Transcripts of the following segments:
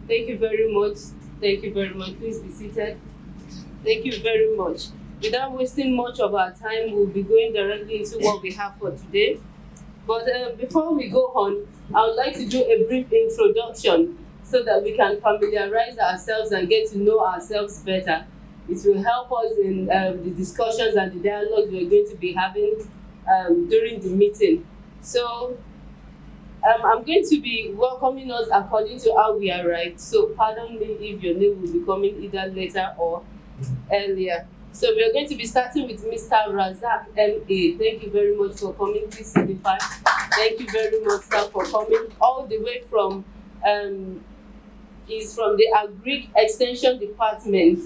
Thank you very much. Thank you very much. Please be seated. Thank you very much. Without wasting much of our time, we'll be going directly into what we have for today. But before we go on, I would like to do a brief introduction so that we can familiarize ourselves and get to know ourselves better. It will help us in the discussions and the dialogue we're going to be having during the meeting. So I'm going to be welcoming us according to how we arrived. So pardon me if your name will be coming either later or earlier. So we are going to be starting with Mr. Razak M.A. Thank you very much for coming. Please signify. Thank you very much, sir, for coming all the way from, he's from the Agric Extension Department,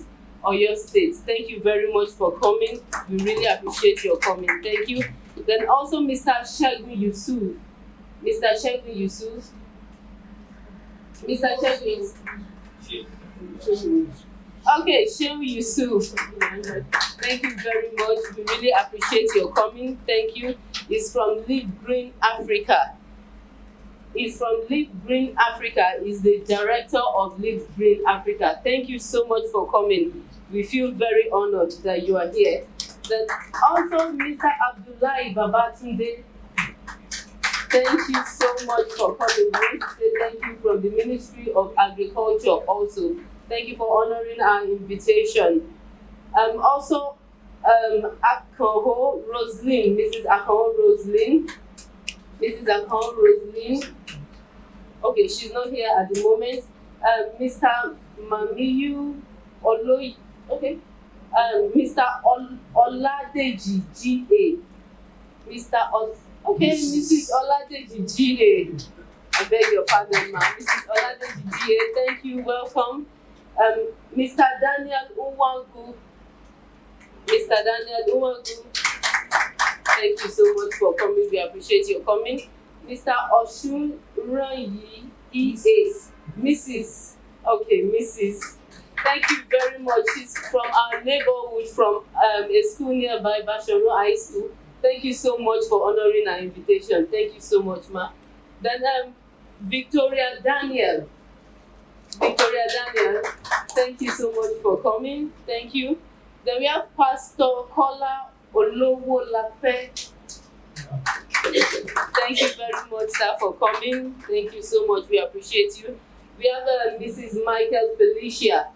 Oyo State. Thank you very much for coming. We really appreciate your coming. Thank you. Then also Mr. Shegun Yusuf. Mr. Shegun Yusuf. Mr. Shegun Yusuf. Okay, Shehu Yusuf. Thank you very much. We really appreciate your coming. Thank you. He's from Live Green Africa. He's from Live Green Africa. He's the director of Live Green Africa. Thank you so much for coming. We feel very honored that you are here. Then also Mr. Abdullahi Babatunde. Thank you so much for coming. We want to say thank you from the Ministry of Agriculture also. Thank you for honoring our invitation. Also, Akonho Roslyn, Mrs. Akonho Roslyn. Mrs. Akonho Roslyn. Okay, she's not here at the moment. Mr. Mamiyu Oloy. Okay. Mr. Oladeji G.A. Okay, Mrs. Oladeji G.A. I beg your pardon, ma'am. Mrs. Oladeji G.A. Thank you. Welcome. Mr. Daniel Uwangu. Mr. Daniel Uwangu. Thank you so much for coming. We appreciate your coming. Mr. Oshun Ranyi E.A. Mrs. Okay, Mrs. Thank you very much. She's from our neighborhood, from a school nearby, Basharu High School. Thank you so much for honoring our invitation. Thank you so much, ma. Then Victoria Daniel. Victoria Daniel, thank you so much for coming. Thank you. Then we have Pastor Kola Olowolafe. Thank you very much, sir, for coming. Thank you so much. We appreciate you. We have Mrs. Michael Felicia.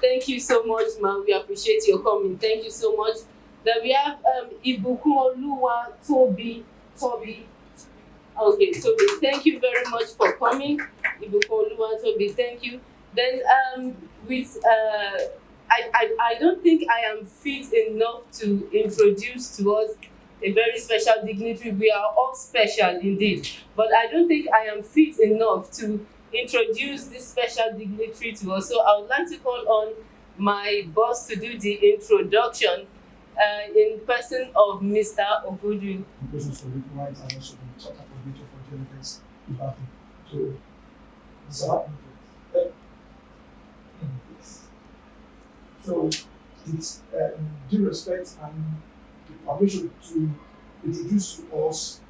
Thank you so much, ma'am. We appreciate your coming. Thank you so much. Then we have Ibukunoluwa Toby. Okay, Toby, thank you very much for coming. Ibukunoluwa Toby, thank you. Then I don't think I am fit enough to introduce to us a very special dignitary. We are all special indeed, but I don't think I am fit enough to introduce this special dignitary to us. So I would like to call on my boss to do the introduction in person of Mr. Ogudu. Questions for legal rights and also the chapter coordinator for GLFx Ibadan. So, it's due respect and the permission to introduce to us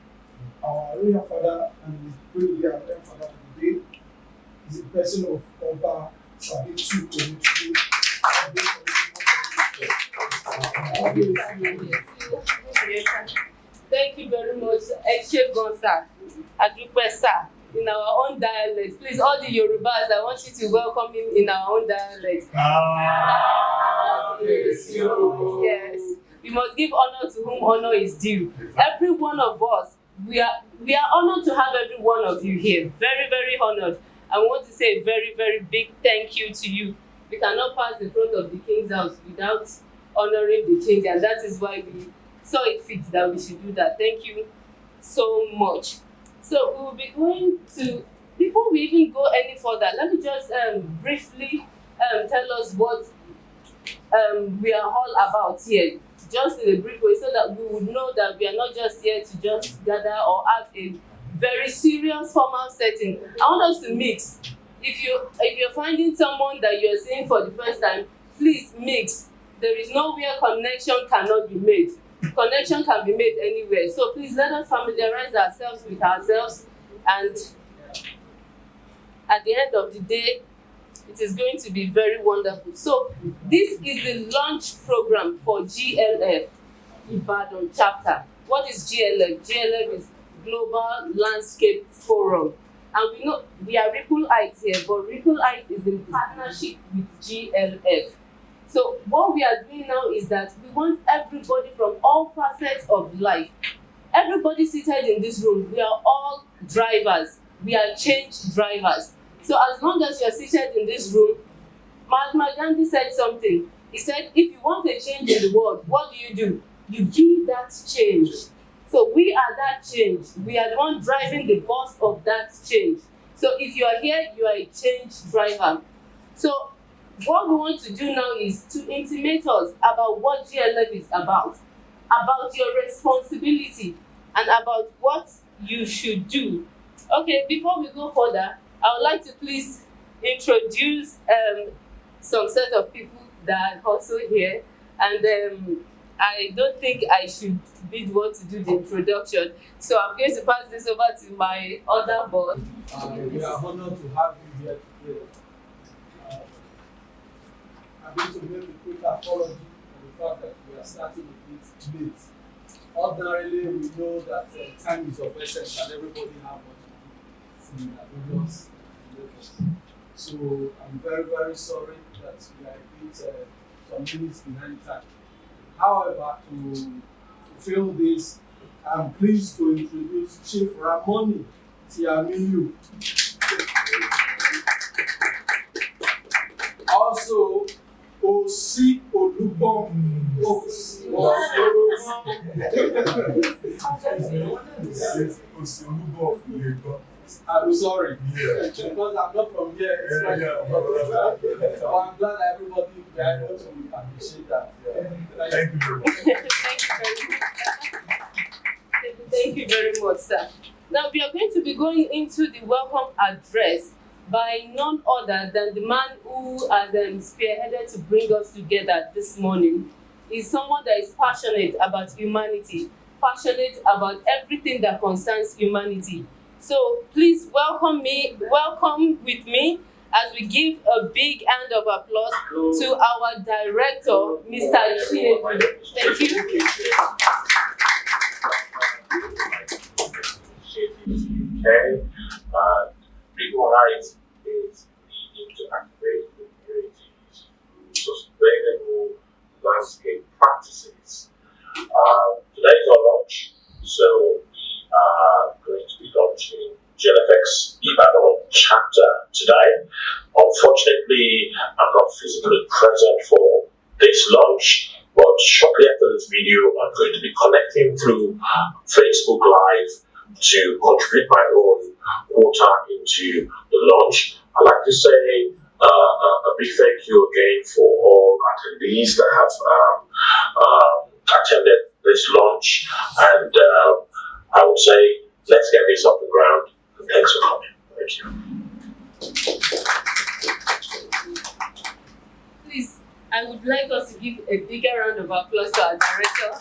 our royal father and his great royal father for the day is the person of Oba Sabitu Onitude. Thank you very much, Eshe Gonsa, Adupesa, in our own dialect. Please, all the Yorubas, I want you to welcome him in our own dialect. Yes, we must give honor to whom honor is due. Every one of us, we are honored to have every one of you here. Very, very honored. I want to say a very, very big thank you to you. We cannot pass in front of the king's house without honoring the king, and that is why we saw it fit that we should do that. Thank you so much. So we will be going to, before we even go any further, let me just briefly tell us what we are all about here, just in a brief way, so that we would know that we are not just here to just gather or have a very serious formal setting. I want us to mix. If you're finding someone that you're seeing for the first time, please mix. There is nowhere connection cannot be made. Connection can be made anywhere. So please let us familiarize ourselves with ourselves and at the end of the day, it is going to be very wonderful. So this is the launch program for GLF Ibadan chapter. What is GLF? GLF is Global Landscape Forum. And we know we are Ripple Height here, but Ripple Height is in partnership with GLF. So what we are doing now is that we want everybody from all facets of life, everybody seated in this room, we are all drivers, we are change drivers. So as long as you are seated in this room, Mahatma Gandhi said something. He said, if you want a change in the world, what do? You give that change. So we are that change. We are the one driving the bus of that change. So if you are here, you are a change driver. So what we want to do now is to intimate us about what GLF is about your responsibility, and about what you should do. Okay, before we go further, I would like to please introduce some set of people that are also here, and I don't think I should be the one to do the introduction, so I'm going to pass this over to my other boss. We are honored to have you here today. I'm going to make a quick apology for the fact that we are starting a bit late. Ordinarily, we know that time is of essence and everybody has much to do in the various locations. So I'm very, very sorry that we are a bit some minutes behind time. However, to fill this, I'm pleased to introduce Chief Ramoni Tiamiyu. Also, Osi Olubon. I'm sorry, because I'm not from here. So I'm glad that everybody is able to appreciate that. Thank you very much. Thank you very much, sir. Now we are going to be going into the welcome address by none other than the man who has spearheaded to bring us together this morning. He's someone that is passionate about humanity, passionate about everything that concerns humanity. So please welcome with me as we give a big hand of applause to our director, Mr. Chiedu. Thank you. UK, People Rights is leading to activate the communities through sustainable landscape practices. Today is our launch, so we are going to be launching GLFx Ibadan chapter today. Unfortunately, I'm not physically present for this launch, but shortly after this video, I'm going to be connecting through Facebook Live to contribute my own quota into the launch. I'd like to say a big thank you again for all attendees that have attended this launch, and I would say let's get this off the ground. Thanks for coming. Thank you. Please, I would like us to give a bigger round of applause to our director.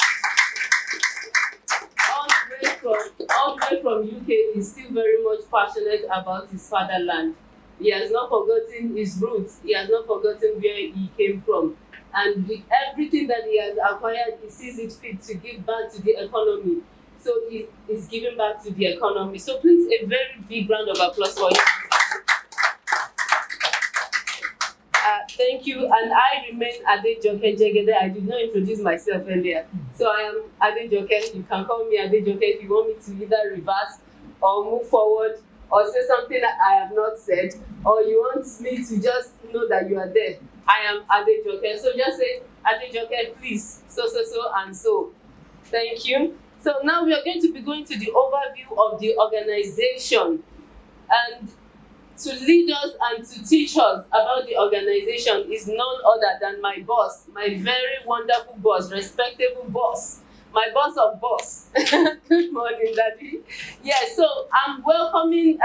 All the way from UK, he's still very much passionate about his fatherland. He has not forgotten his roots. He has not forgotten where he came from. And with everything that he has acquired, he sees it fit to give back to the economy. So he is giving back to the economy. So please, a very big round of applause for him. Thank you. And I remain Adejoke Jegede. I did not introduce myself earlier. So I am Adejoke. You can call me Adejoke if you want me to either reverse or move forward or say something that I have not said, or you want me to just know that you are there. I am Adejoke. So just say, Adejoke, please, so, and so. Thank you. So now we are going to be going to the overview of the organization. And to lead us and to teach us about the organization is none other than my boss, my very wonderful boss, respectable boss, my boss of boss. Good morning, Daddy. Yeah, so I'm welcoming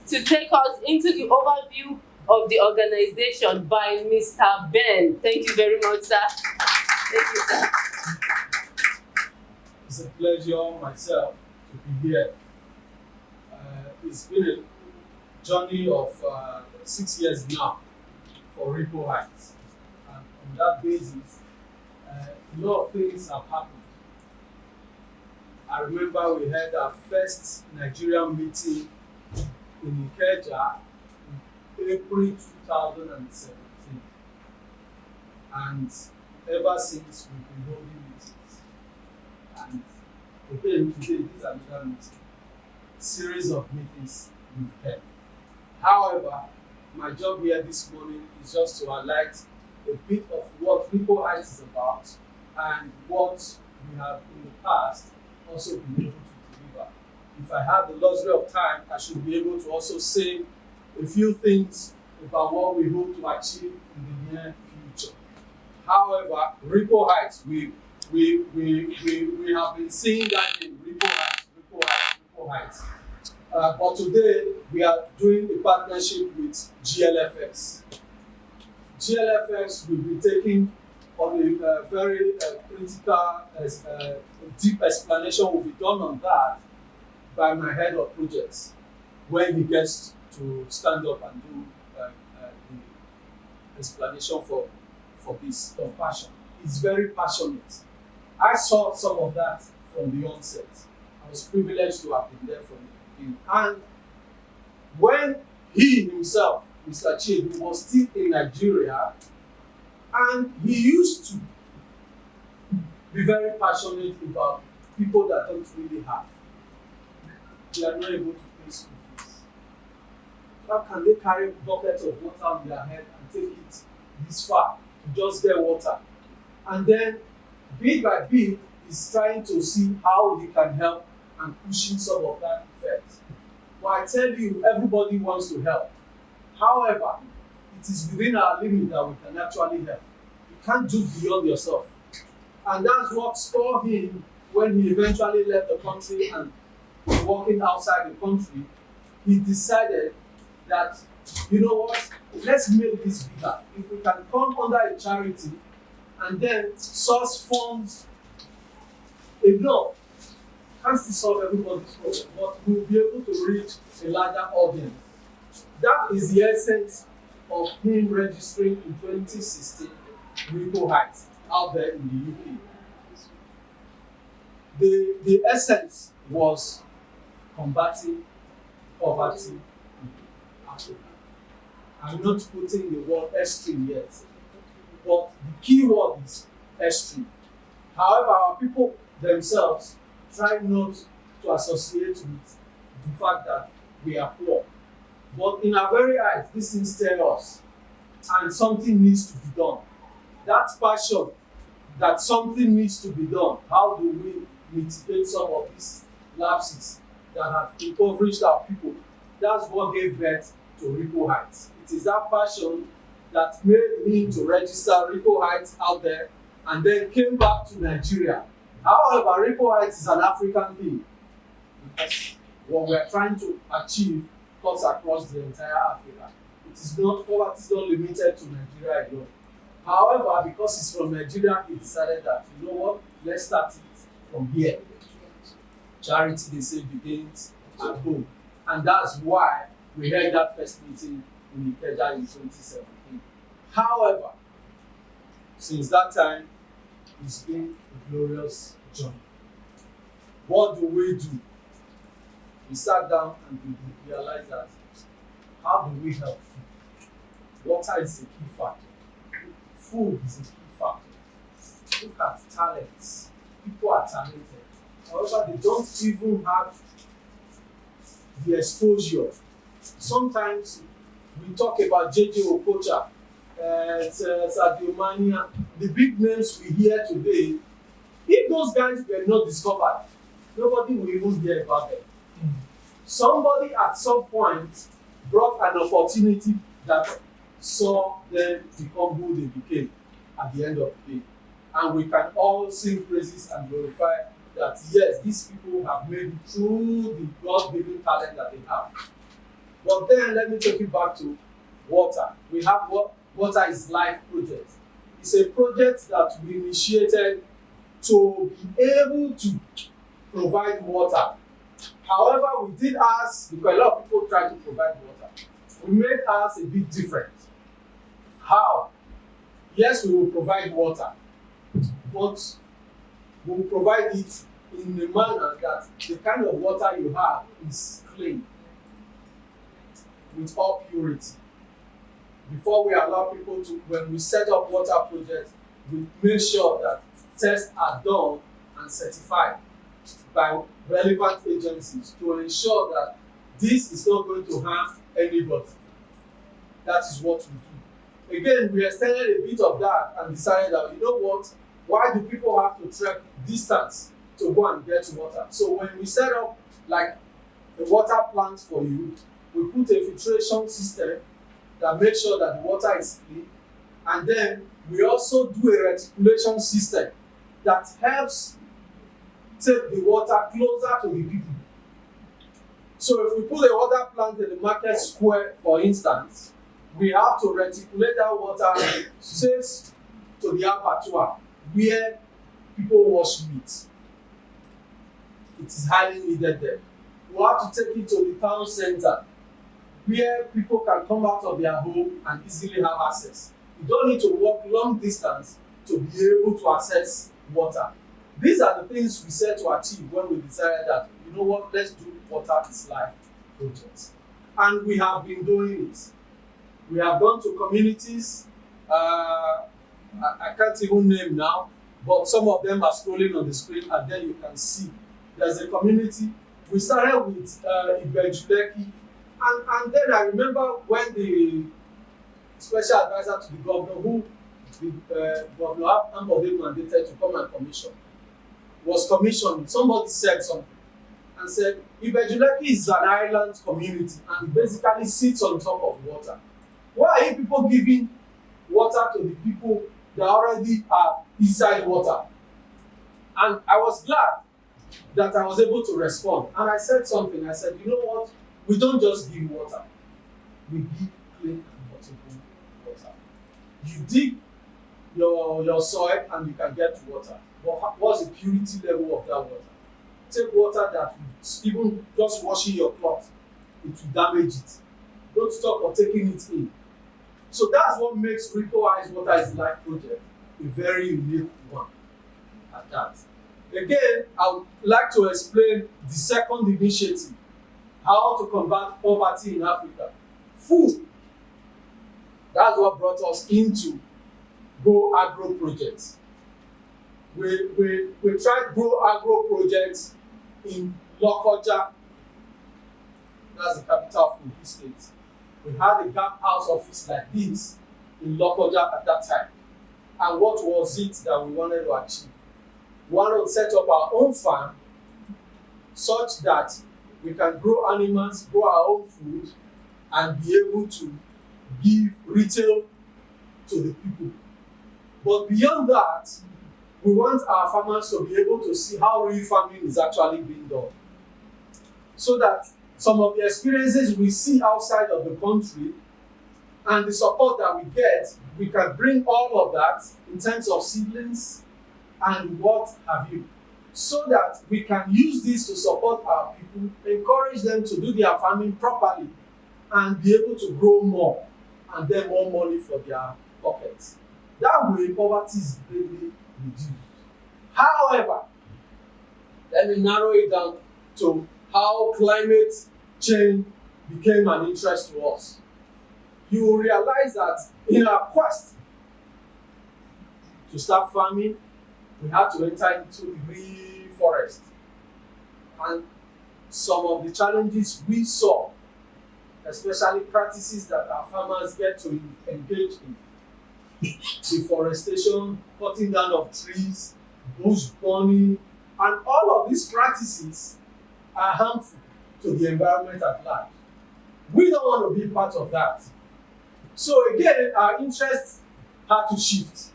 to take us into the overview of the organization by Mr. Ben. Thank you very much, sir. Thank you, sir. It's a pleasure myself to be here. It's been a journey of 6 years now for Ripple Heights. And on that basis, a lot of things have happened. I remember we had our first Nigerian meeting in Ikeja in April 2017. And ever since, we've been holding meetings. And again, today, this is another meeting. Series of meetings we've had. However, my job here this morning is just to highlight a bit of what Ripple Heights is about and what we have in the past also been able to deliver. If I have the luxury of time, I should be able to also say a few things about what we hope to achieve in the near future. However, Ripple Heights, we have been seeing that in Ripple Heights. But today, we are doing a partnership with GLFx. GLFx will be taking on a very critical, deep explanation will be done on that by my head of projects when he gets to stand up and do the explanation for this of passion. He's very passionate. I saw some of that from the onset. I was privileged to have been there from the beginning. And when he himself, Mr. Chidi, was still in Nigeria, and he used to be very passionate about people that don't really have. They are not able to pay school fees. How can they carry buckets of water on their head and take it this far to just get water? And then, bit by bit, he's trying to see how he can help and pushing some of that effect. But I tell you, everybody wants to help. However, it is within our limit that we can actually help. You can't do beyond yourself. And that's what spurred him when he eventually left the country and working outside the country. He decided that, you know what, let's make this bigger. If we can come under a charity and then source funds enough, can't still solve everybody's problem, but we'll be able to reach a larger audience. That is the essence of him registering in 2016 Ripple Heights out there in the UK. The essence was combating poverty in Africa. I'm not putting the word extreme yet, but the key word is extreme. However, our people themselves try not to associate with the fact that we are poor. But in our very eyes, these things tell us, and something needs to be done. That passion that something needs to be done, how do we mitigate some of these lapses that have impoverished our people? That's what gave birth to Ripple Heights. It is that passion that made me to register Ripple Heights out there and then came back to Nigeria. However, Ripple Heights is an African thing because what we are trying to achieve cuts across the entire Africa. It is not, poverty is not limited to Nigeria alone. However, because it's from Nigeria, he decided that, you know what, let's start it from here. Charity, they say, begins at home. And that's why we had that first meeting in Ikeja in 2017. However, since that time, it's been a glorious journey. What do? We sat down and we realized that how do we help? Water is a key factor. Food is a key factor. Look at talents. People are talented. However, they don't even have the exposure. Sometimes we talk about J.J. Okocha, Sadio Mane, the big names we hear today. If those guys were not discovered, nobody will even hear about them. Somebody at some point brought an opportunity that saw them become who they became at the end of the day. And we can all sing praises and glorify that, yes, these people have made it through the God-given talent that they have. But then let me take you back to water. We have Water is Life project. It's a project that we initiated to be able to provide water However, we did ours, because a lot of people try to provide water. We made ours a bit different. How? Yes, we will provide water, but we will provide it in a manner that the kind of water you have is clean, with all purity. Before we allow people to, when we set up water projects, we make sure that tests are done and certified by relevant agencies to ensure that this is not going to harm anybody. That is what we do. Again, we extended a bit of that and decided that, you know what, why do people have to trek distance to go and get water? So when we set up like a water plant for you, we put a filtration system that makes sure that the water is clean, and then we also do a reticulation system that helps take the water closer to the people. So if we put a water plant in the market square, for instance, we have to reticulate that water straight to the abattoir where people wash meat. It is highly needed there. We have to take it to the town center where people can come out of their home and easily have access. You don't need to walk long distance to be able to access water. These are the things we set to achieve when we decided that, you know what, let's do Water is Life projects. And we have been doing it. We have gone to communities, I can't even name now, but some of them are scrolling on the screen, and then you can see there's a community. We started with Ibejuleki, and then I remember when the special advisor to the governor, who the governor Ambode mandated to come and commission, was commissioned. Somebody said something and said, Ibejuleki is an island community and basically sits on top of water. Why are you people giving water to the people that already are inside water? And I was glad that I was able to respond. And I said something. I said, you know what? We don't just give water. We give clean and potable water. You dig your soil and you can get water. But what's the purity level of that water? Take water that even just washing your cloth, it will damage it. Don't talk of taking it in. So that's what makes Rico Eyes Water is Life project a very unique one at that. Again, I would like to explain the second initiative, how to combat poverty in Africa. Food. That's what brought us into Grow Agro projects. We tried Grow Agro projects in Lokoja. That's the capital of Kogi State. We had a gap house office like this in Lokoja at that time. And what was it that we wanted to achieve? We wanted to set up our own farm such that we can grow animals, grow our own food, and be able to give retail to the people. But beyond that, we want our farmers to be able to see how real farming is actually being done. So that some of the experiences we see outside of the country and the support that we get, we can bring all of that in terms of seedlings and what have you, so that we can use this to support our people, encourage them to do their farming properly, and be able to grow more and then more money for their pockets. That way, poverty is greatly reduced. However, let me narrow it down to how climate change became an interest to us. You will realize that in our quest to start farming, we had to enter into the real forest. And some of the challenges we saw, especially practices that our farmers get to engage in, deforestation, cutting down of trees, bush burning, and all of these practices are harmful to the environment at large. We don't want to be part of that. So again, our interest had to shift.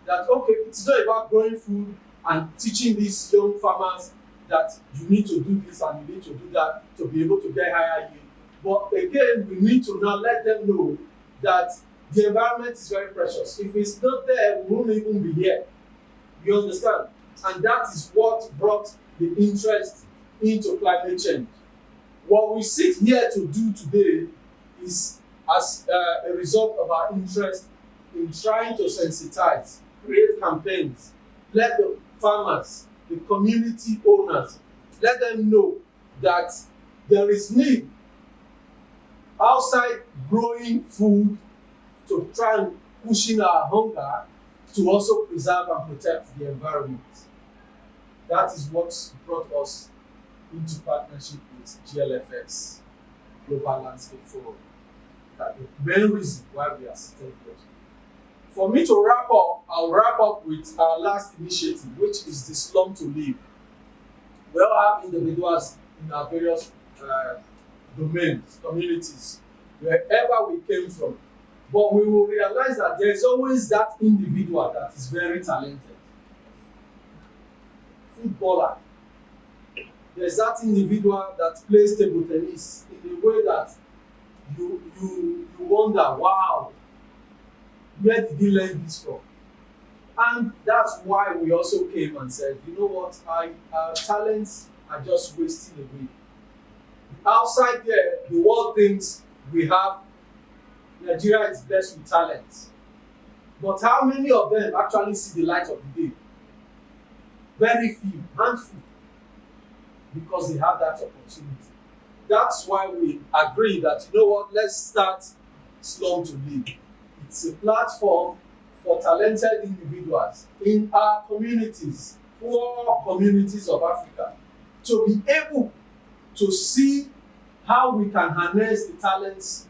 That, okay, it's not about growing food and teaching these young farmers that you need to do this and you need to do that to be able to get higher yield. But again, we need to now let them know that the environment is very precious. If it's not there, we won't even be here. You understand? And that is what brought the interest into climate change. What we sit here to do today is as a result of our interest in trying to sensitize, create campaigns, let the farmers, the community owners, let them know that there is need outside growing food to try and cushion our hunger to also preserve and protect the environment. That is what brought us into partnership with GLFx, Global Landscape Forum. That's the main reason why we are sitting here. For me to wrap up, I'll wrap up with our last initiative, which is the slum to live. We all have individuals in our various domains, communities, wherever we came from. But we will realize that there is always that individual that is very talented. Footballer. There's that individual that plays table tennis in a way that you wonder, wow, where did he learn this from? And that's why we also came and said, you know what, our talents are just wasting away. Outside there, the world thinks we have, Nigeria is blessed with talent. But how many of them actually see the light of the day? Very few, handful, because they have that opportunity. That's why we agree that, you know what, let's start Slum to Live. It's a platform for talented individuals in our communities, poor communities of Africa, to be able to see how we can harness the talents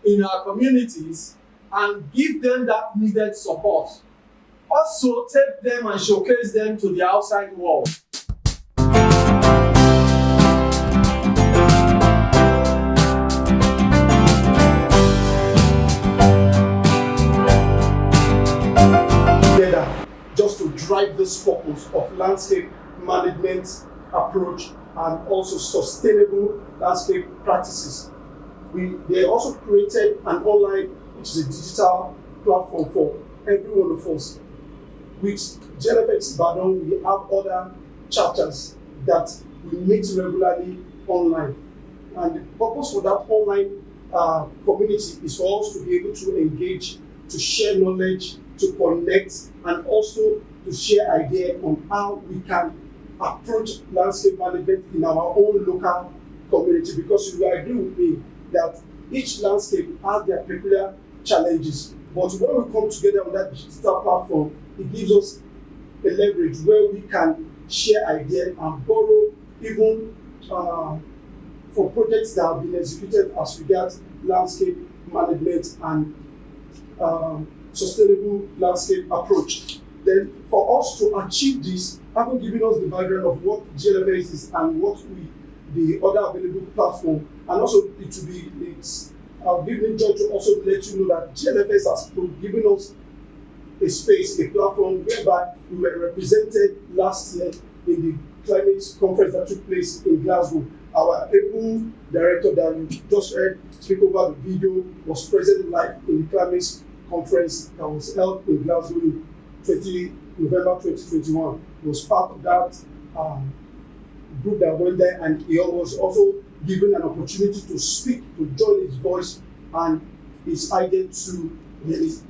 in our communities and give them that needed support. Also, take them and showcase them to the outside world. Together, just to drive this purpose of landscape management approach and also sustainable landscape practices. They also created an online, which is a digital platform for every one of us. With GLFx Ibadan, we have other chapters that we meet regularly online. And the purpose for that online community is for us to be able to engage, to share knowledge, to connect, and also to share ideas on how we can approach landscape management in our own local community. Because you will agree with me that each landscape has their peculiar challenges. But when we come together on that digital platform, it gives us a leverage where we can share ideas and borrow even for projects that have been executed as regards landscape management and sustainable landscape approach. Then for us to achieve this, having given us the background of what GLFx is and what the other available platform, and also I'll give me joy to also let you know that GLFx has given us a space, a platform whereby we were represented last year in the climate conference that took place in Glasgow. Our able director that you just heard speak over the video was present live in the climate conference that was held in Glasgow in November 2021. He was part of that group that went there, and he was also given an opportunity to speak, to join his voice and his idea to the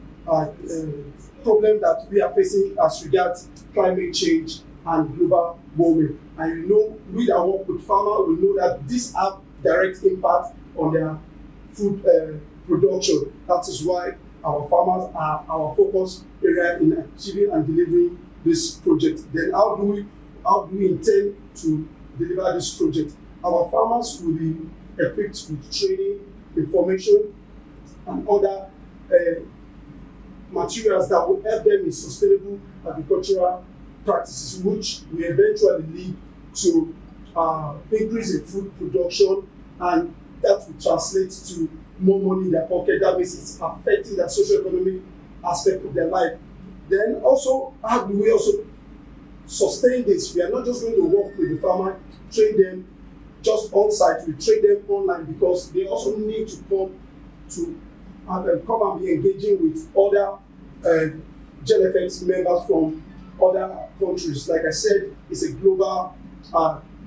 problem that we are facing as regards climate change and global warming. And you know, with our work with farmers, we know that this have direct impact on their food production. That is why our farmers are our focus area in achieving and delivering this project. Then how do we intend to deliver this project? Our farmers will be equipped with training, information, and other materials that will help them in sustainable agricultural practices, which will eventually lead to increase in food production, and that will translate to more money in their pocket. That means it's affecting the socio-economic aspect of their life. Then also, how do we also sustain this? We are not just going to work with the farmer, train them just on site, we train them online, because they also need to come and be engaging with other GLFx members from other countries. Like I said, it's a global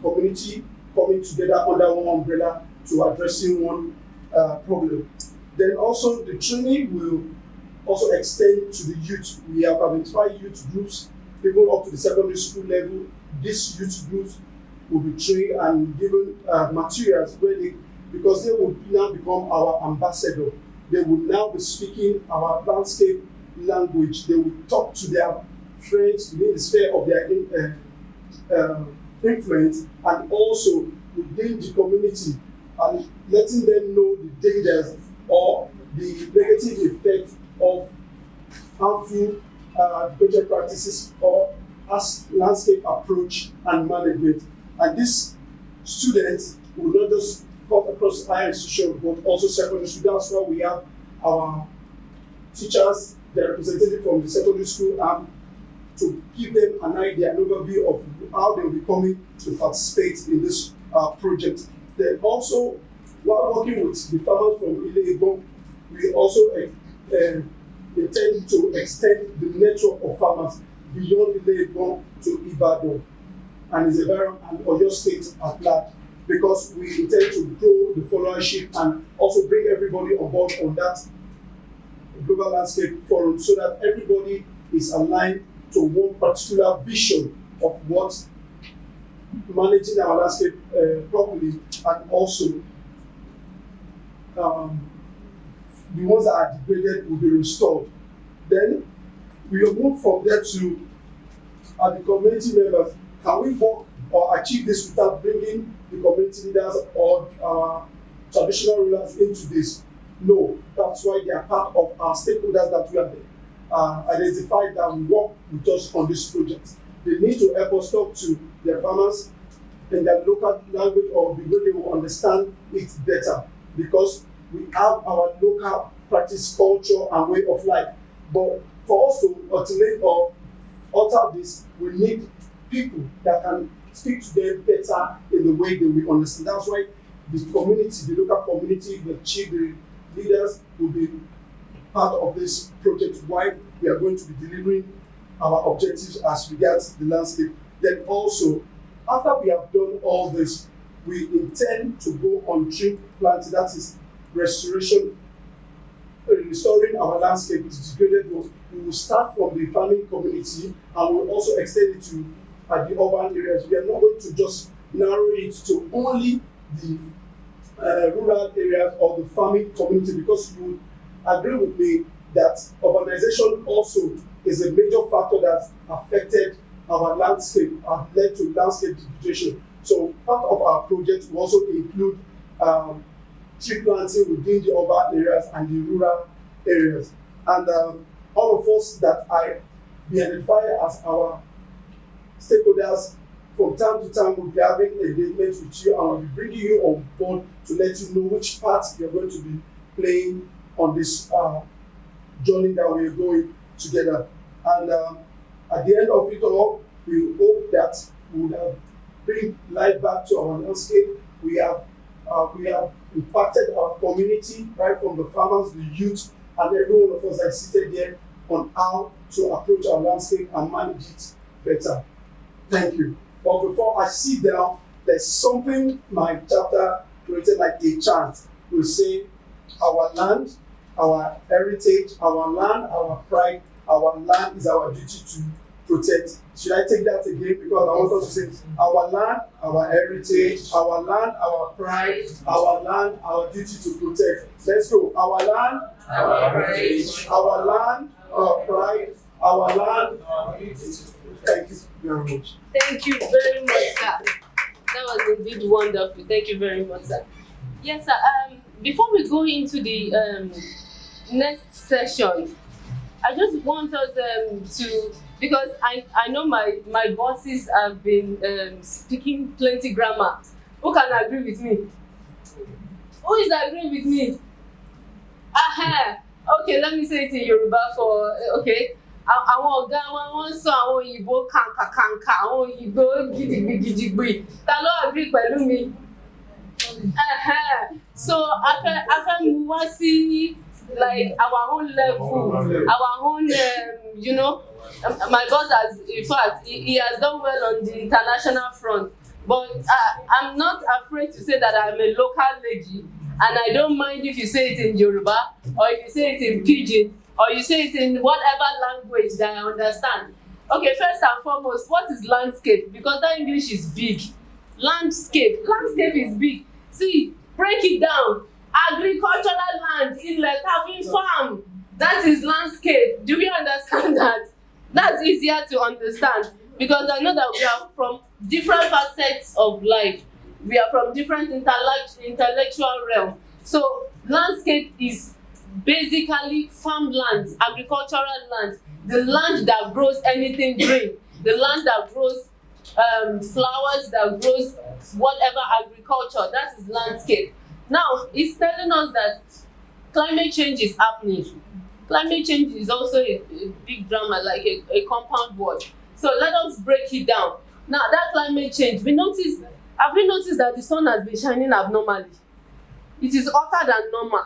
community coming together under one umbrella to addressing one problem. Then also the training will also extend to the youth. We have identified youth groups, even up to the secondary school level. These youth groups will be trained and given materials because they will now become our ambassador. They will now be speaking our landscape language. They will talk to their friends within the sphere of their influence and also within the community, and letting them know the dangers or the negative effect of harmful project practices or as landscape approach and management. And these students will not just cut across higher institutions but also secondary school. That's why we have our teachers, the representative from the secondary school, and to give them an idea, an overview of how they will be coming to participate in this project. Then also, while working with the farmers from Ile-Igbon, we also intend to extend the network of farmers beyond Ile-Igbon to Ibadan and is a very Oyo State at large, because we intend to grow the followership and also bring everybody on board on that global landscape forum so that everybody is aligned to one particular vision of what managing our landscape properly, and also the ones that are degraded will be restored. Then we will move from there to the community members. Can we work or achieve this without bringing the community leaders or traditional rulers into this? No, that's why they are part of our stakeholders that we have identified that will work with us on this project. They need to help us talk to their farmers in their local language or the way they will understand it better, because we have our local practice, culture, and way of life. But for us to alternate or alter this, we need people that can speak to them better in the way they will understand. That's why the community, the local community, the chief, the leaders will be part of this project, why we are going to be delivering our objectives as regards the landscape. Then also, after we have done all this, we intend to go on tree planting, that is restoration, restoring our landscape, it's degraded. We will start from the farming community and we'll also extend it to the urban areas. We are not going to just narrow it to only the rural areas or the farming community, because you agree with me that urbanization also is a major factor that affected our landscape and led to landscape degradation. So part of our project will also include tree planting within the urban areas and the rural areas. And all of us that we identify as our stakeholders, from time to time we'll be having engagements with you and we'll be bringing you on board to let you know which part you're going to be playing on this journey that we're going together. And at the end of it all, we hope that we will bring life back to our landscape. We have impacted our community, right from the farmers, the youth, and every one of us that seated here on how to approach our landscape and manage it better. Thank you. But before I sit down, there's something my chapter created, like a chant. We say, our land, our heritage, our land, our pride, our land is our duty to protect. Should I take that again? Because I want us to say, our land, our heritage, our land, our pride, our land, our duty to protect. Let's go. Our land, our heritage, our land, our pride, our land, our duty to protect. Thank you very much. Thank you very much, sir. That was indeed wonderful. Thank you very much, sir. Yes, sir. Before we go into the next session, I just want us to, because I know my bosses have been speaking plenty grammar. Who can agree with me? Who is agreeing with me? Aha! Okay, let me say it in Yoruba for, okay. Àwọn ọ̀gá wọn ń sọ àwọn òyìnbó kàǹkàkàǹkà, àwọn òyìnbó gidigbigidigbi. Ta ló agree pẹ̀lú mi? So a fẹ́ mú wá sí like our own level, our own, my boss has, in fact, he has done well on the international front. But I'm not afraid to say that I'm a local lady, and I don't mind if you say it in Yoruba, or if you say it in Pidgin, or you say it in whatever language that I understand. Okay, first and foremost, what is landscape? Because that English is big. Landscape is big. See, break it down. Agricultural land, like having farm, that is landscape. Do we understand that? That's easier to understand, because I know that we are from different facets of life. We are from different intellectual realm. So landscape is basically farmland, agricultural land, the land that grows anything green, the land that grows flowers, that grows whatever agriculture. That is landscape. Now it's telling us that climate change is happening. Climate change is also a big drama, like a compound word. So let us break it down. Now that climate change, have we noticed that the sun has been shining abnormally? It is hotter than normal.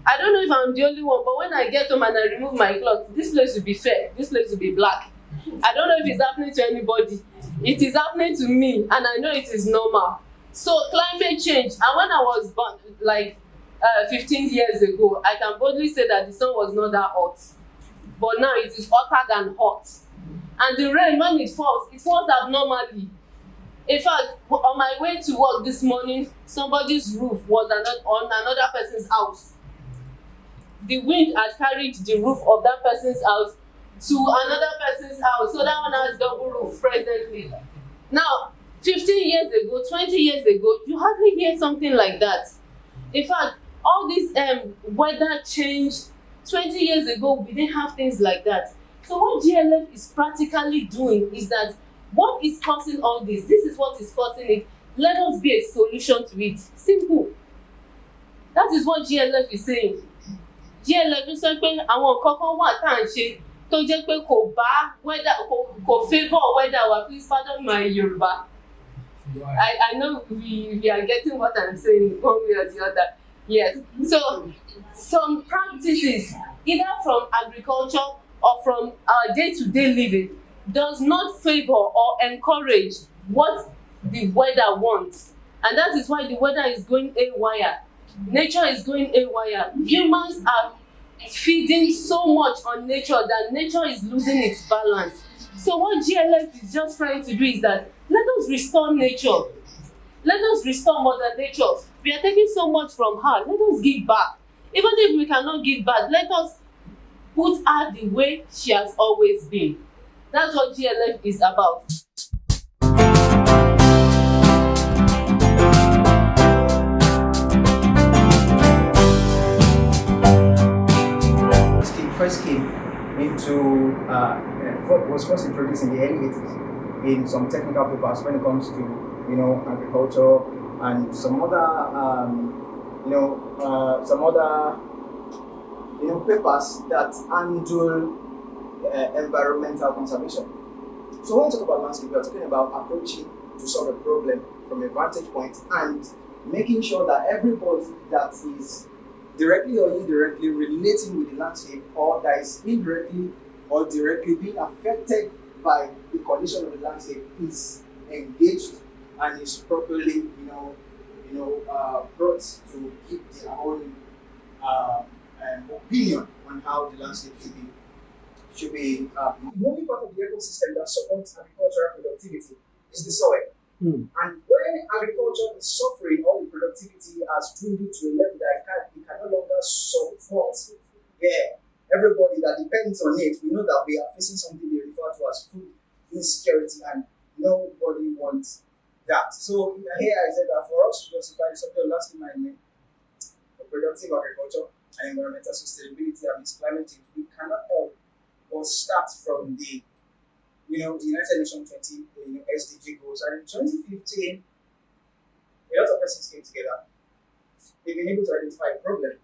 I don't know if I'm the only one, but when I get home and I remove my clothes, this place will be fair, this place will be black. I don't know if it's happening to anybody. It is happening to me, and I know it is normal. So climate change, and when I was born, like 15 years ago, I can boldly say that the sun was not that hot. But now it is hotter than hot. And the rain, when it falls abnormally. In fact, on my way to work this morning, somebody's roof was on another person's house. The wind had carried the roof of that person's house to another person's house. So that one has double roof presently. Now, 15 years ago, 20 years ago, you hardly hear something like that. In fact, all this weather change, 20 years ago, we didn't have things like that. So what GLF is practically doing is that what is causing all this? This is what is causing it. Let us be a solution to it. Simple. That is what GLF is saying. GLF is saying pé àwọn nǹkan kan wà tá à ń ṣe tó jẹ́ pé kò bá weather kò favour weather wa. Please pardon my Yoruba. I know we are getting what I'm saying one way or the other. Yes. So some practices, either from agriculture or from our day-to-day living, does not favor or encourage what the weather wants. And that is why the weather is going haywire. Nature is going haywire. Humans are feeding so much on nature that nature is losing its balance. So what GLF is just trying to do is that let us restore nature. Let us restore Mother Nature. We are taking so much from her. Let us give back. Even if we cannot give back, let us put her the way she has always been. That's what GLF is about. First came into was first introduced in the early 80s in some technical papers when it comes to agriculture and some other papers that handle environmental conservation. So when we talk about landscape, we are talking about approaching to solve a problem from a vantage point and making sure that everybody that is directly or indirectly relating with the landscape, or that is indirectly or directly being affected by the condition of the landscape, is engaged and is properly brought to keep their own opinion on how the landscape should be. The only part of the ecosystem that supports agricultural productivity is the soil. And when agriculture is suffering, all the productivity has dwindled to a level that it can no longer support everybody that depends on it. We know that we are facing something they refer to as food insecurity, and nobody wants that. So here I said that for us to justify the subject of landscape management for productive agriculture and environmental sustainability amidst climate change, we cannot help but start from the United Nations 20 SDG goals. And in 2015, a lot of persons came together. They've been able to identify a problem.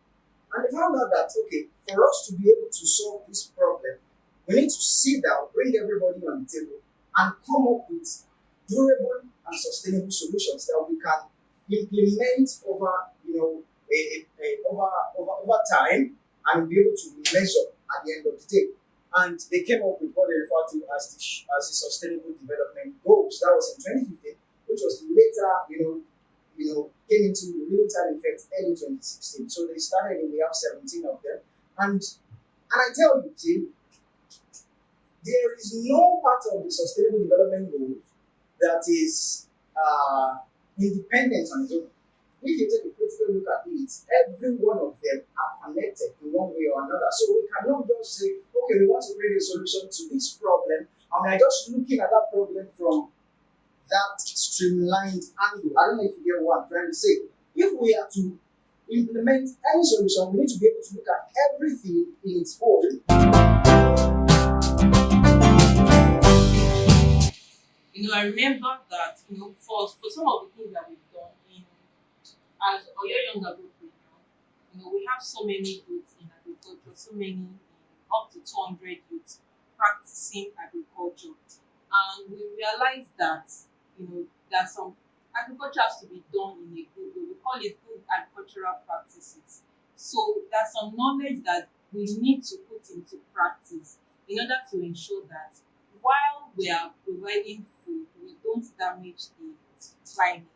And they found out that, for us to be able to solve this problem, we need to sit down, bring everybody on the table, and come up with durable and sustainable solutions that we can implement over time and be able to measure at the end of the day. And they came up with what they refer to as the Sustainable Development Goals. That was in 2015, which which was later, came into real-time effect early 2016. So they started and we have 17 of them. And I tell you, Tim, there is no part of the Sustainable Development Goals that is independent on its own. If you take a critical look at it, every one of them are connected in one way or another. So we cannot just say, okay, we want to create a solution to this problem, and we are just looking at that problem from that streamlined angle. I don't know if you get what I'm trying to say. If we are to implement any solution, we need to be able to look at everything in its whole. I remember that, for some of the things that we've done as Oyo Younger Group now, we have so many youths in agriculture, so many, up to 200 youths practicing agriculture. And we realized that, that some agriculture has to be done in a good way. We call it good agricultural practices. So there's some knowledge that we need to put into practice in order to ensure that while we are providing food, we don't damage the climate.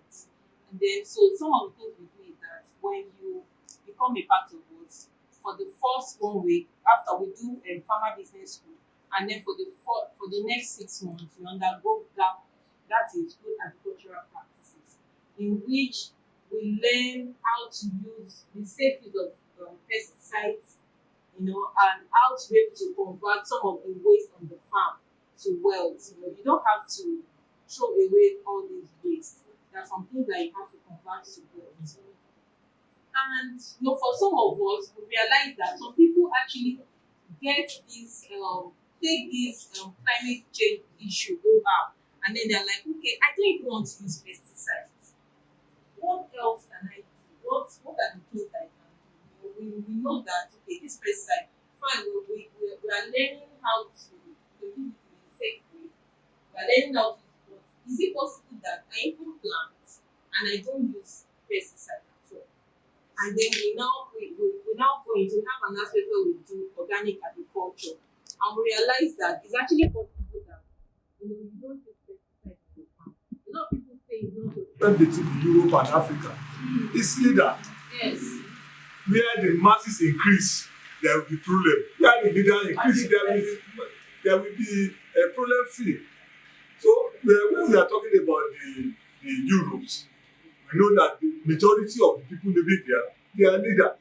And then, so some of the things we do is that when you become a part of us, for the first 1 week, after we do a farmer business school, and then for the next 6 months, we undergo GAP, that is good agricultural practices, in which we learn how to use the safe use of pesticides, and how to be able to convert some of the waste on the farm to wealth. You don't have to throw away all these waste. There are some things that you have to convert to wealth. And for some of us, we realize that some people actually get this, take this climate change issue over, and then they're like, okay, I don't even want to use pesticides. What else can I do? What are the things that I can do? We know that, okay, this pesticide, fine, we are learning how to use it in a safe way. We are learning how to use it. Is it possible that I even plant and I don't use pesticide at all? And then we now go into have an aspect where we do organic agriculture, and we realize that it's actually possible that you don't use pesticides in the farm. A lot of people say it's not okay. When between Europe and Africa, it's leader. Yes. Where the masses increase, there will be problem. Where the leader increase, there will be a problem free. So when we are talking about the Europes, we know that the majority of the people living there, they are leaders.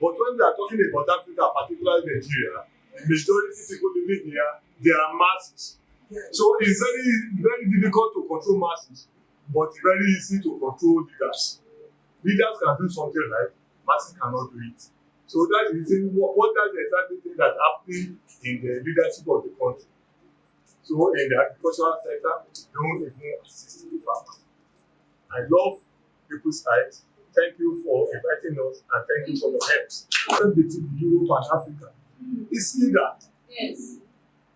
But when we are talking about Africa, particularly Nigeria, the majority of people living here, they are masses. So it's very, very difficult to control masses, but very easy to control leaders. Leaders can do something right, masses cannot do it. So that's the reason what are the exact things that happen in the leadership of the country. So in the agricultural sector, don't even assist the farmers. I love people's rights. Thank you for inviting us, and thank you for your help. Between Europe and Africa, it's leader. Yes.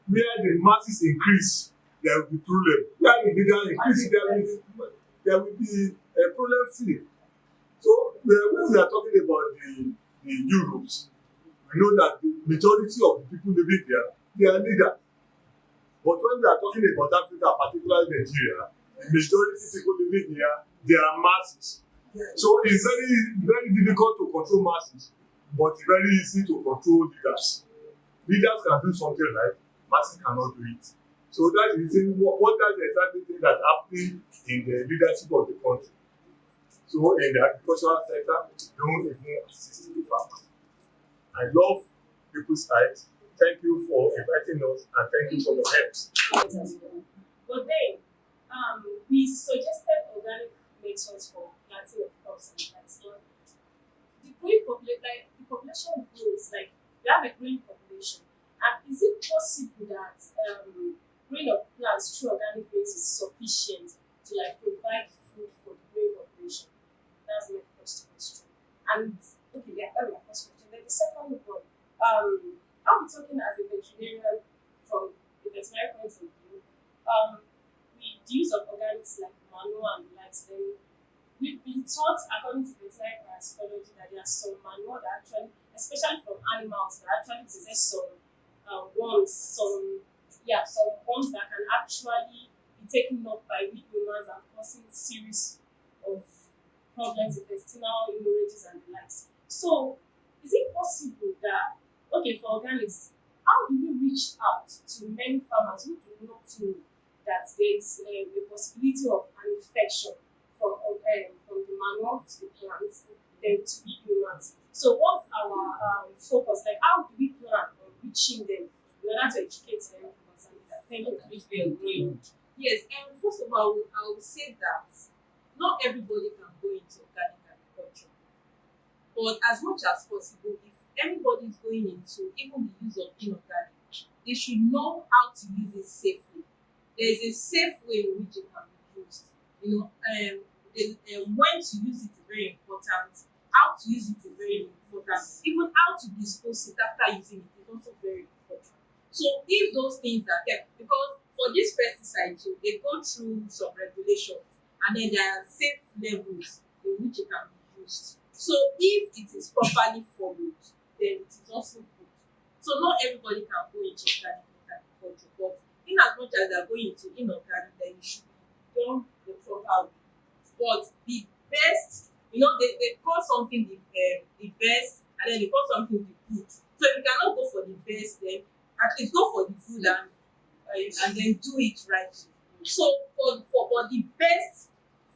Where the masses increase, there will be problem. Where the leader increase, there will be a problem free. So when we are talking about the Europes, we know that the majority of the people living there, they are leaders. But when we are talking about Africa, particularly Nigeria, the majority of people living here, they are masses. So it's very, very difficult to control masses, but very easy to control leaders. Leaders can do something right, masses cannot do it. So that's the reason what are the exact things that happen in the leadership of the country. So in the agricultural sector, don't even assist the farmers. I love people's rights. Thank you for inviting us, and thank you for your help. But then, we suggested organic methods for planting of crops and plants. The population grows, like we have a growing population. And is it possible that growing of plants through organic ways is sufficient to provide food for the growing population? That's my first question. And okay, yeah, that's my first question. Then the second one, I'm talking as a veterinarian from the veterinary point of view. The use of organics like manure and the likes, then we've been taught according to veterinary parasitology that there are some manure that actually, especially from animals, that actually possess some worms that can actually be be taken up by we humans and causing series of problems, intestinal hemorrhages and the likes. So, is it possible that, okay, for organics, how do we reach out to many farmers who do not know that there is a possibility of an infection from the manure to the plants, then to the humans? So, what's our focus? Like, how do we plan on reaching them in order to educate them concerning that? Thank you. Which we agree on. Yes, and first of all, I will say that not everybody can go into organic agriculture. But as much as possible, if anybody is going into even the use of inorganic, they should know how to use it safely. There is a safe way in which it can be used. When to use it is very important. How to use it is very important. Even how to dispose it after using it is also very important. So if those things are kept, because for this pesticide too, they go through some regulations and then there are safe levels in which it can be used. So if it is properly followed, then it is also good. So not everybody can go into organic agriculture, but in as much as they are going into inorganic, then it should be done the proper way. But the best, they call something the best, and then they call something the good. So if you cannot go for the best, then at least go for the good and then do it right. So for the best is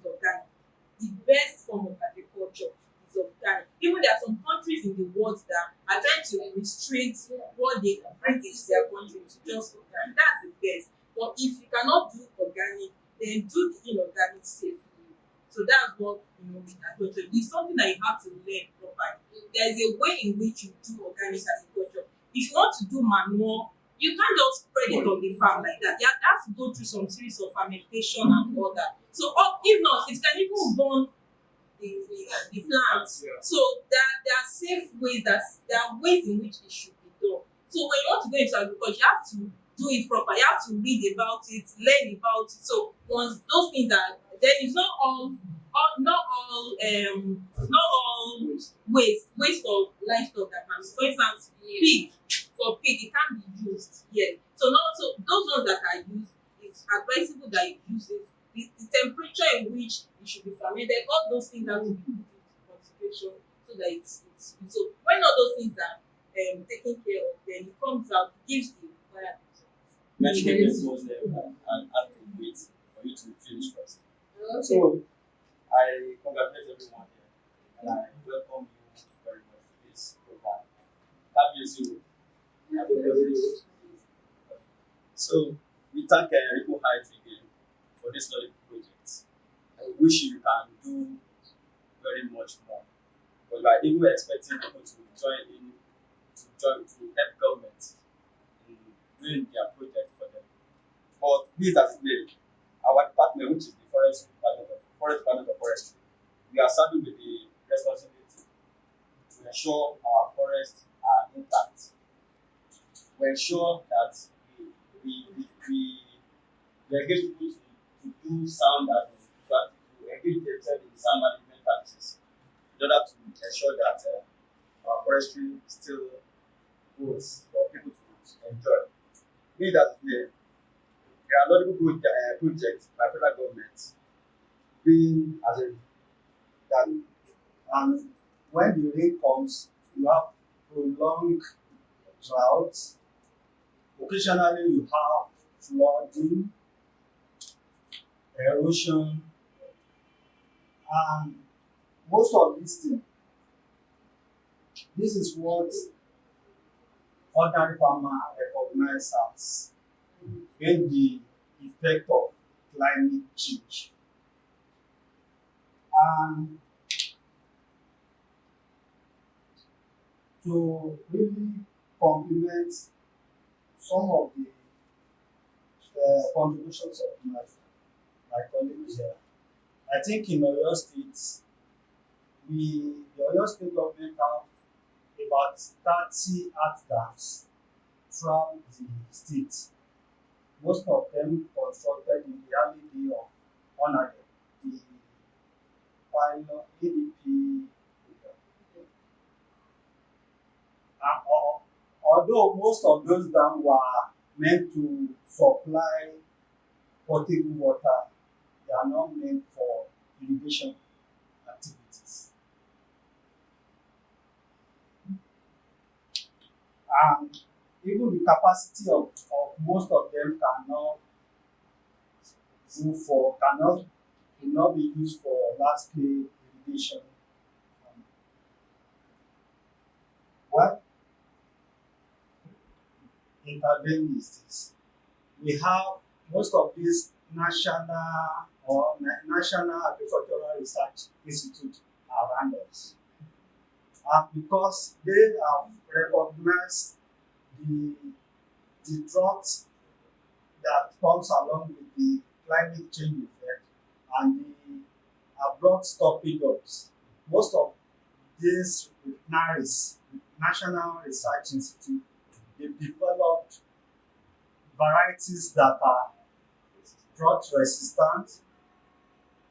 organic. The best form of agriculture is organic. Even there are some countries in the world that are trying to restrict what they bring into their country to just organic. That's the best. But if you cannot do organic, then do the inorganic safely. So that's what agriculture. It's something that you have to learn properly. There is a way in which you do organic agriculture. If you want to do manure, you can't just spread it on the farm like that. You have to go through some series of fermentation and all that. So if not, it can even burn the plants. Yeah. So there are safe ways, there are ways in which it should be done. So when you want to go into agriculture, you have to do it proper. You have to read about it, learn about it. So once those things are, then it's not all waste of livestock that can, for instance, pig. For pig, it can be used. Yes. So those ones that are used, it's advisable that you use it. The temperature in which it should be fermented, all those things have to be put into consideration so that it's so when all those things are taken care of, then it comes out, it gives the required results. Mentioning this was and have to wait for you to finish first. Okay. So I congratulate everyone here and I welcome you very much to this program. That means you. So we thank Rico Height again for this knowledge project. I wish you can do very much more. But we are even expecting people to join to help government in doing their project for them. But this as it may, our department, which is the Forest Department of Forestry, we are saddled with the responsibility to ensure our forests are intact. We ensure that we engage people to do sound to engage themselves in sound management practices in order to ensure that our forestry still goes for people to enjoy. Meaning that there are multiple projects by federal government being as a that, and when the rain comes, you have prolonged drought. Occasionally, you have flooding, erosion, and most of these things. This is what ordinary farmers recognize as being the effect of climate change. And to really complement some of the contributions of my colleagues here, I think in Oyo State, the Oyo State government have about 30 art dams throughout the state. Most of them constructed in the early day of Onage, the pilot ADP. Although most of those dams were meant to supply potable water. They are not meant for irrigation activities. And even the capacity of most of them cannot will not be used for large scale irrigation. What intervene is this? We have most of these national agricultural research institutes around us. And because they have recognized the drought that comes along with the climate change effect and the abrupt stoppages, most of these NARIs, National Research Institute, they developed varieties that are drought resistant,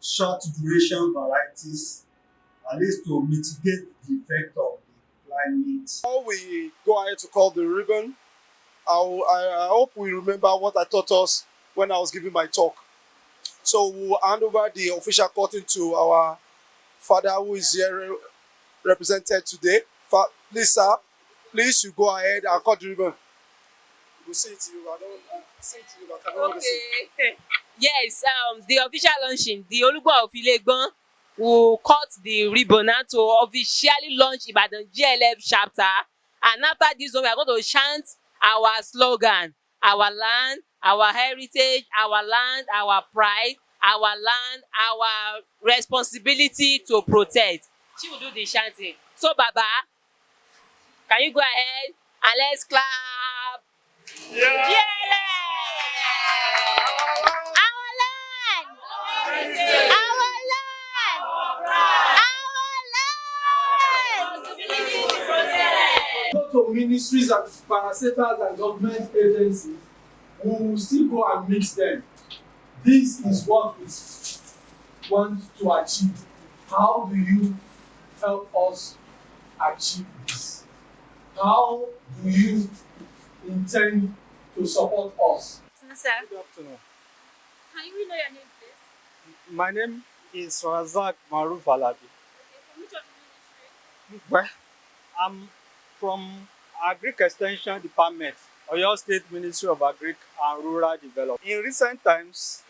short duration varieties, at least to mitigate the effect of the climate. Before we go ahead to call the ribbon, I hope we remember what I taught us when I was giving my talk. So we'll hand over the official curtain to our father who is here represented today. Please, sir, please you go ahead and cut the ribbon. We'll say it to you. I don't say it to you, but I don't want to say. Okay. Yes, the official launching, the Olugbo of Ilegbon will cut the ribbon now to officially launch Ibadan GLF chapter. And after this one, we are going to chant our slogan: our land, our heritage, our land, our pride, our land, our responsibility to protect. She will do the chanting. So, Baba, can you go ahead and let's clap? Yeah. GLF! Our land! Our land! Our land! Go to ministries and parastatals and government agencies, we will still go and meet them. This is what we want to achieve. How do you help us achieve this? How do you intend to support us? Sir, Good afternoon. can you know your name, please? My name is Razak Maruf Alabi. Okay, from which of the ministry? Well, I'm from Agric Extension Department, Oyo State Ministry of Agric and Rural Development. In recent times,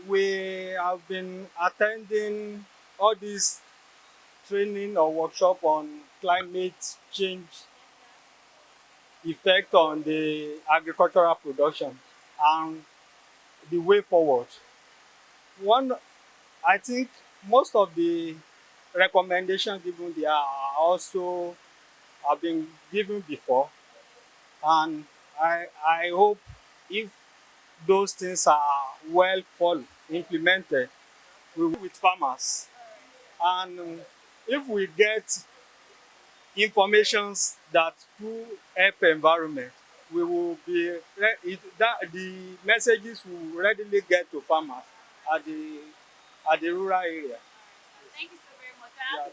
we have been attending all these training or workshop on climate change effect on the agricultural production and the way forward. I think most of the recommendations given there are also have been given before, and I hope if those things are well implemented, we will with farmers, and if we get informations that will help environment, we will be the messages will readily get to farmers at the rural area. Thank you so very much. Yeah.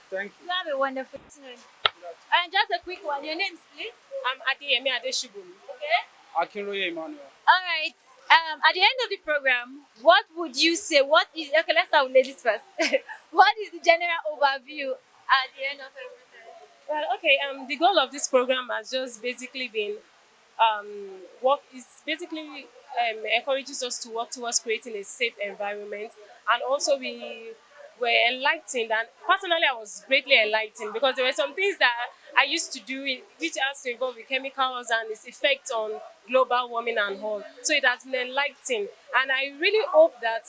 Thank you. You have a wonderful afternoon. And just a quick one. Your names, please. I'm Adeyemi Adeshubumi. Okay. Akinloye Emmanuel. All right. At the end of the program, what would you say? What is okay? Let's start with ladies first. What is the general overview at the end of everything? Well, okay. The goal of this program has just basically been encourages us to work towards creating a safe environment, and also we were enlightened, and personally I was greatly enlightened because there were some things that I used to do which has to involve with chemicals and its effect on global warming and all. So it has been enlightening, and I really hope that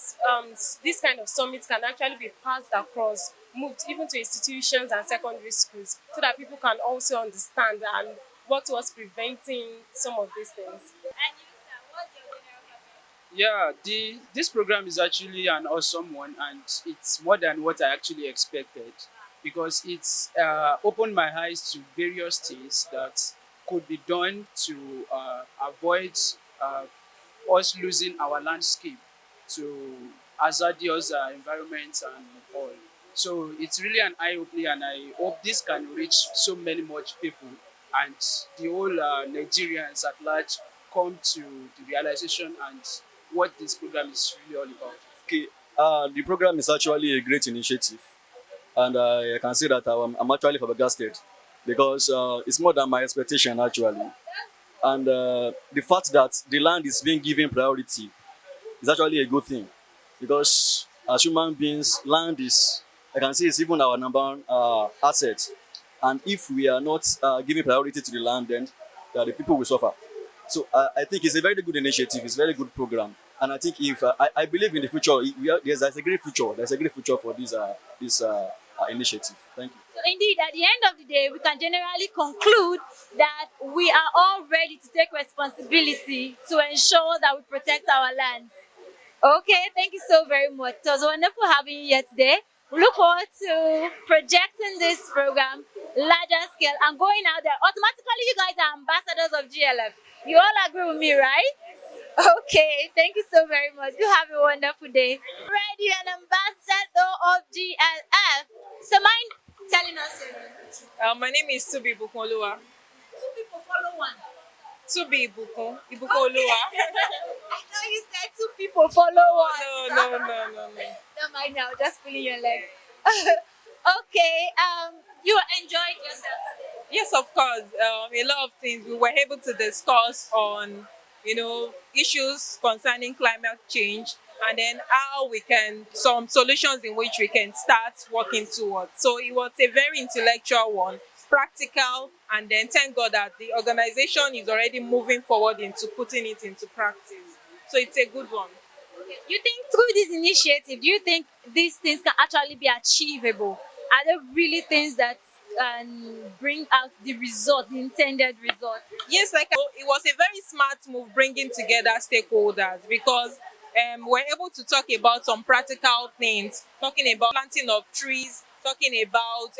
this kind of summit can actually be passed across, moved even to institutions and secondary schools, so that people can also understand and work towards preventing some of these things. And you, sir, what's your general overview? Yeah, this program is actually an awesome one, and it's more than what I actually expected, because it's opened my eyes to various things that could be done to avoid us losing our landscape to hazardous environments and all. So it's really an eye-opening, and I hope this can reach so many much people, and the whole Nigerians at large come to the realization and what this program is really all about. Okay, the program is actually a great initiative, and I can say that I'm actually flabbergasted because it's more than my expectation actually. And the fact that the land is being given priority is actually a good thing because as human beings, land is, I can say, it's even our number one asset. And if we are not giving priority to the land, then the people will suffer. So I think it's a very good initiative. It's a very good program, and I think if I believe in the future, there's a great future. There's a great future for this initiative. Thank you. So indeed, at the end of the day, we can generally conclude that we are all ready to take responsibility to ensure that we protect our lands. Okay, thank you so very much. It was wonderful having you here today. We look forward to projecting this program larger scale and going out there. Automatically, you guys are ambassadors of GLF. You all agree with me, right? Okay, thank you so very much. You have a wonderful day. Already an ambassador of GLF. So mind telling us your name? My name is Tubi Bukonluwa. Two people follow one. Tubi Bukonluwa. I know you said two people follow one. No. Don't mind now, just feeling your leg. Okay, you enjoyed yourself today? Yes, of course. A lot of things we were able to discuss on, issues concerning climate change, and then how we can, some solutions in which we can start working towards. So it was a very intellectual one, practical, and then thank God that the organization is already moving forward into putting it into practice. So it's a good one. You think through this initiative, do you think these things can actually be achievable? Are there really things that can bring out the result, the intended result? Yes, it was a very smart move bringing together stakeholders because we're able to talk about some practical things, talking about planting of trees, talking about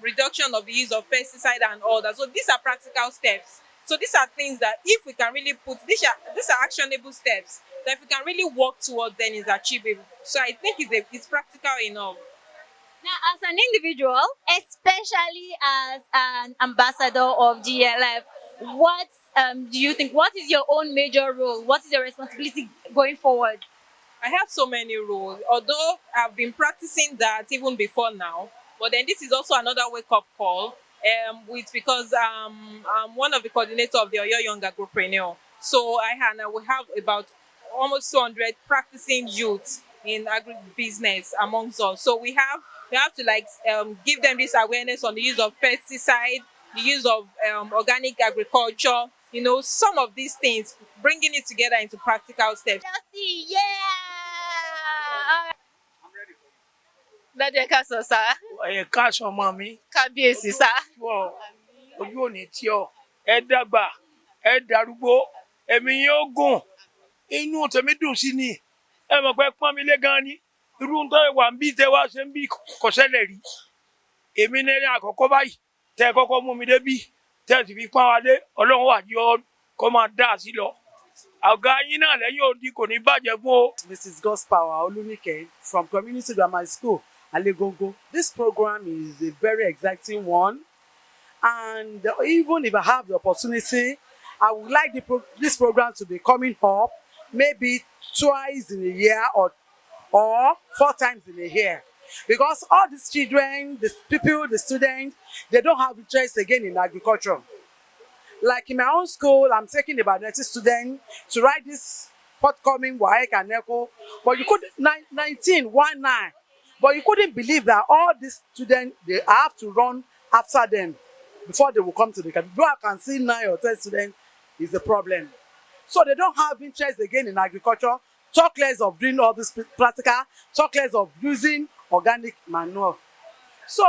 reduction of the use of pesticide and all that. So these are practical steps. So these are things that if we can really these are actionable steps that if we can really work towards, then is achievable. So I think it's practical enough. Now, as an individual, especially as an ambassador of GLF, what do you think? What is your own major role? What is your responsibility going forward? I have so many roles, although I've been practicing that even before now. But then this is also another wake-up call, because I'm one of the coordinators of the Oyo Young Agropreneur. So we have about almost 200 practicing youths in agribusiness amongst us. So we have to give them this awareness on the use of pesticide, the use of organic agriculture, some of these things, bringing it together into practical steps. Yeah! Dájú ẹ káàsán sá. Ẹ káàsán ọmọ mi. Kábíyèsí sá. Ojú ò ní tì ọ́, ẹ dàgbà, ẹ darúgbó, ẹ̀mí yín ó gùn. Inú tèmi dùn sí ni. Ẹ mọ̀ pé pọ́n mi lé gan ni. Irú tó wà ń bí tẹ wá ṣe ń bí kò ṣẹlẹ̀ rí. Èmi ní ẹni àkọ́kọ́ báyìí. Tẹ kọ́kọ́ mú mi débí. Tẹ sì fi pọ́n wa lé. Ọlọ́run wà yọ kó máa dá sí lọ. Àga yín náà lẹ́yìn odi kò ní bàjẹ́ fún o. Mrs. Gospower Olunike from Community Grammar School, Alegongo. This program is a very exciting one, and even if I have the opportunity, I would like this program to be coming up maybe twice in a year or 4 times in a year, because all these children, the people, the students, they don't have interest again in agriculture. Like in my own school, I'm taking about 90 students to write this forthcoming WAEC and NECO, but you could 19. But you couldn't believe that all these students, they have to run after them before they will come to the campus. Though I can see 9 or 10 students is the problem. So they don't have interest again in agriculture, talk less of doing all this practical, talk less of using organic manure. So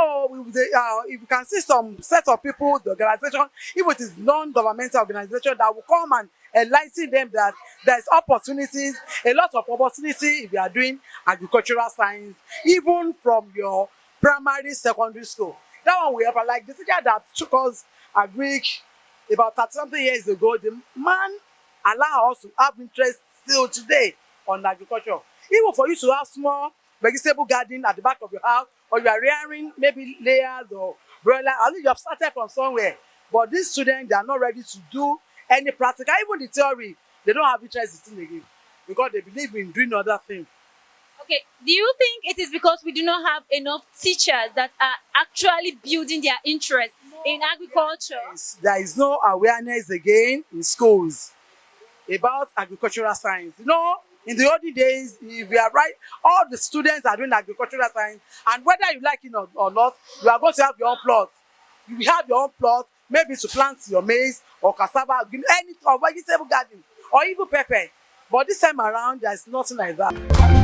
if you can see some set of people, the organization, if it is non-governmental organization, that will come and enlighten them that there's opportunities, a lot of opportunity if you are doing agricultural science, even from your primary, secondary school. That one we have, like the teacher that took us agric about 30-something years ago, the man allow us to have interest still today on agriculture. Even for you to have small vegetable garden at the back of your house, or you are rearing maybe layers or broiler, at least you have started from somewhere. But these students, they are not ready to do any practical, even the theory, they don't have interest in it again. because they believe in doing other things. Okay, do you think it is because we do not have enough teachers that are actually building their interest in agriculture? There is no awareness again in schools about agricultural science. You know, in the olden days, if you are right, all the students are doing agricultural science, and whether you like it or not, you are going to have your own plot. You will have your own plot, maybe to plant your maize or cassava, any or vegetable garden, or even pepper. But this time around, there is nothing like that.